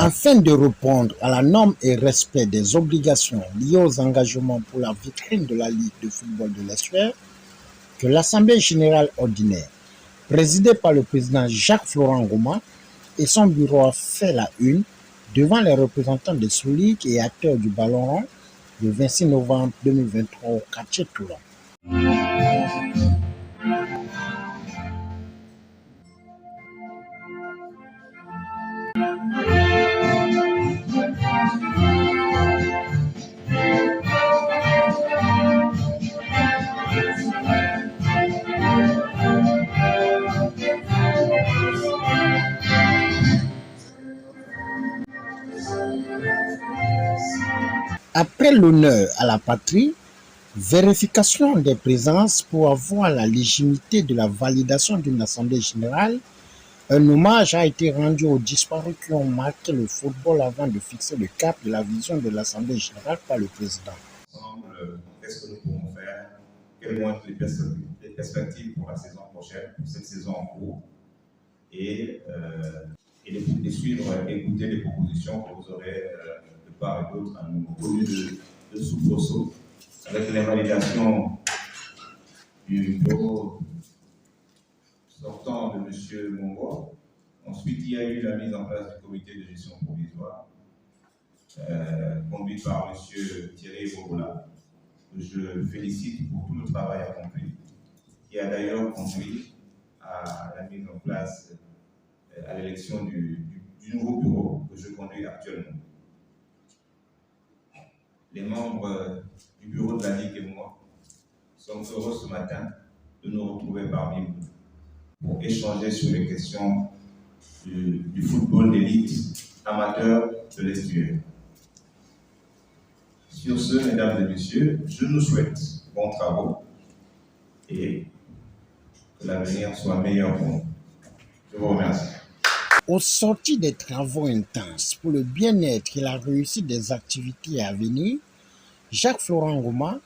Afin de répondre à la norme et respect des obligations liées aux engagements pour la vitrine de la Ligue de football de l'Estuaire, que l'Assemblée générale ordinaire, présidée par le président Jacques-Florent Gouma, et son bureau a fait la une devant les représentants des sous-ligues et acteurs du ballon rond le 26 novembre 2023 au quartier Toulon. Après l'honneur à la patrie, vérification des présences pour avoir la légitimité de la validation d'une assemblée générale, un hommage a été rendu aux disparus qui ont marqué le football avant de fixer le cap de la vision de l'assemblée générale par le président. Qu'est-ce que nous pouvons faire? Quelles vont être les perspectives pour la saison prochaine, pour cette saison en cours, et suivre, écouter les propositions que vous aurez de part et d'autre à nous au lieu de soubresauts, avec les validations du bureau sortant de M. Mongo. Ensuite, il y a eu la mise en place du comité de gestion provisoire, conduit par M. Thierry Bobola, que je félicite pour tout le travail accompli, qui a d'ailleurs conduit à la mise en place, à l'élection du nouveau bureau que je conduis actuellement. Les membres du bureau de la Ligue et moi sommes heureux ce matin de nous retrouver parmi vous pour échanger sur les questions du football d'élite amateur de l'Estuaire. Sur ce, mesdames et messieurs, je nous souhaite bons travaux et que l'avenir soit meilleur pour nous. Je vous remercie. Au sorti des travaux intenses pour le bien-être et la réussite des activités à venir, Jacques-Florent Gouma,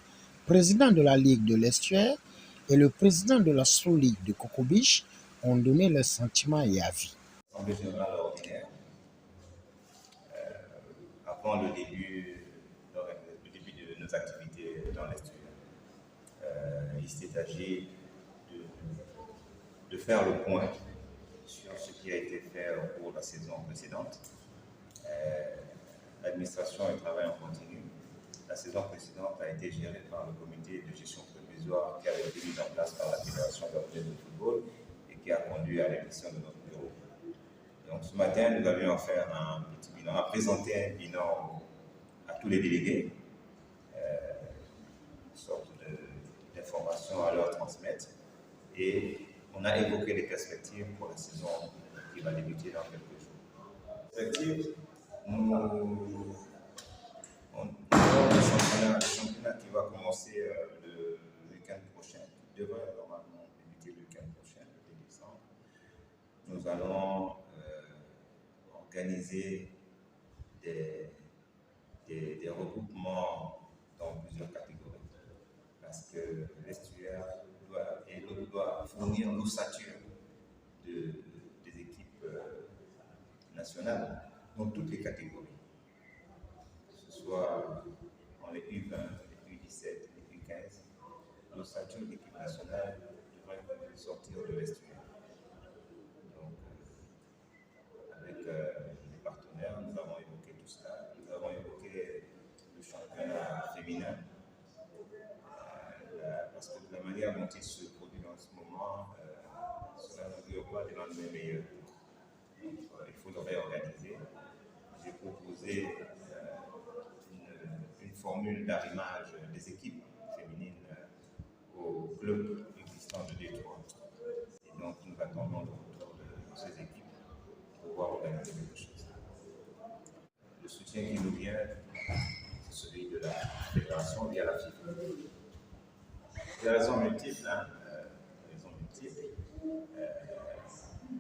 président de la Ligue de l'Estuaire, et le président de la sous-ligue de Cocobiche ont donné leurs sentiments et avis. L'Assemblée générale ordinaire, avant le début de nos activités dans l'Estuaire, il s'est agi de faire le point sur ce qui a été fait au cours de la saison précédente. L'administration et le travail en continu. La saison précédente a été gérée par le comité de gestion provisoire qui avait été mis en place par la Fédération européenne de football et qui a conduit à l'élection de notre bureau. Donc ce matin, nous avions faire un petit bilan, à présenter un bilan à tous les délégués, une sorte d'information à leur transmettre. Et on a évoqué les perspectives pour la saison qui va débuter dans quelques jours. Perspectives, nous avons le championnat qui va commencer le week-end prochain, qui devrait normalement débuter le week-end prochain, le 2 décembre. Nous allons organiser des regroupements dans plusieurs catégories parce que l'Estuaire doit fournir l'ossature des équipes nationales dans toutes les catégories, que ce soit dans les U20, les U17, les U15. L'ossature de l'équipe nationale devrait sortir de l'Estuaire. Donc, avec les partenaires, nous avons évoqué tout cela. Nous avons évoqué le championnat féminin, parce que de la manière dont il se produit en ce moment, cela ne veut pas des lendemains meilleurs. Donc, il faut le réorganiser. J'ai proposé une formule d'arrimage des équipes féminines au club existant de Détroit. Et donc, nous attendons le retour de ces équipes pour pouvoir organiser quelque chose. Le soutien qui nous vient, c'est celui de la fédération via la FIFA. Des raisons multiples,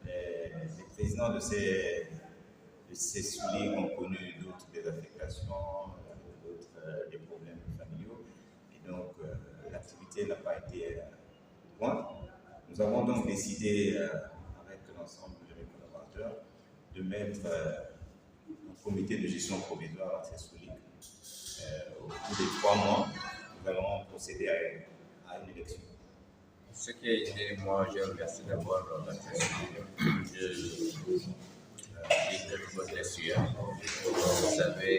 les présidents de ces sous-ligues ont connu d'autres désaffectations, d'autres des problèmes familiaux, et donc l'activité n'a pas été loin. Nous avons donc décidé, avec l'ensemble de mes collaborateurs, de mettre comité de gestion provisoire assez solide. Au bout de 3 mois, nous allons procéder à une élection. Ce qui a été, moi, j'ai remercié d'abord l'organisation de football de l'Essuie. Vous savez,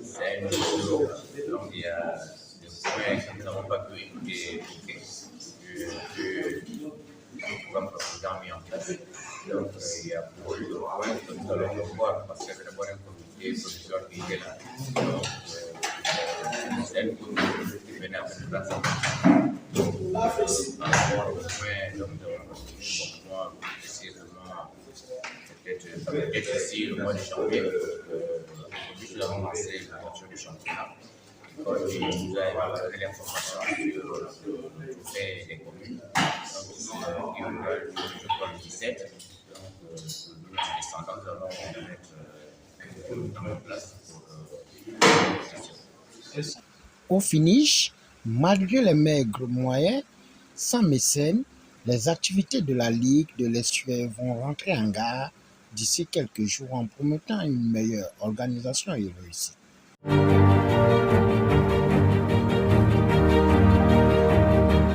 c'est un jour, donc il y a des points que nous n'avons pas pu écouter le programme précédent mis en place. Donc, il y a beaucoup de points que nous allons revoir parce qu'il y avait d'abord un comité provisoire qui était là. Donc, c'est un comité qui venait à mettre en place. Par rapport au point, donc, moi, précisément, peut-être ici le mois de janvier, nous avons lancé la voiture du championnat. Il nous a donné l'information sur le trophée des communes. Donc, il y aura le 17. Donc, le descendant, nous allons mettre en place pour Au finish, malgré les maigres moyens, sans mécènes, les activités de la Ligue de l'Estuaire vont rentrer en gare d'ici quelques jours en promettant une meilleure organisation et réussite.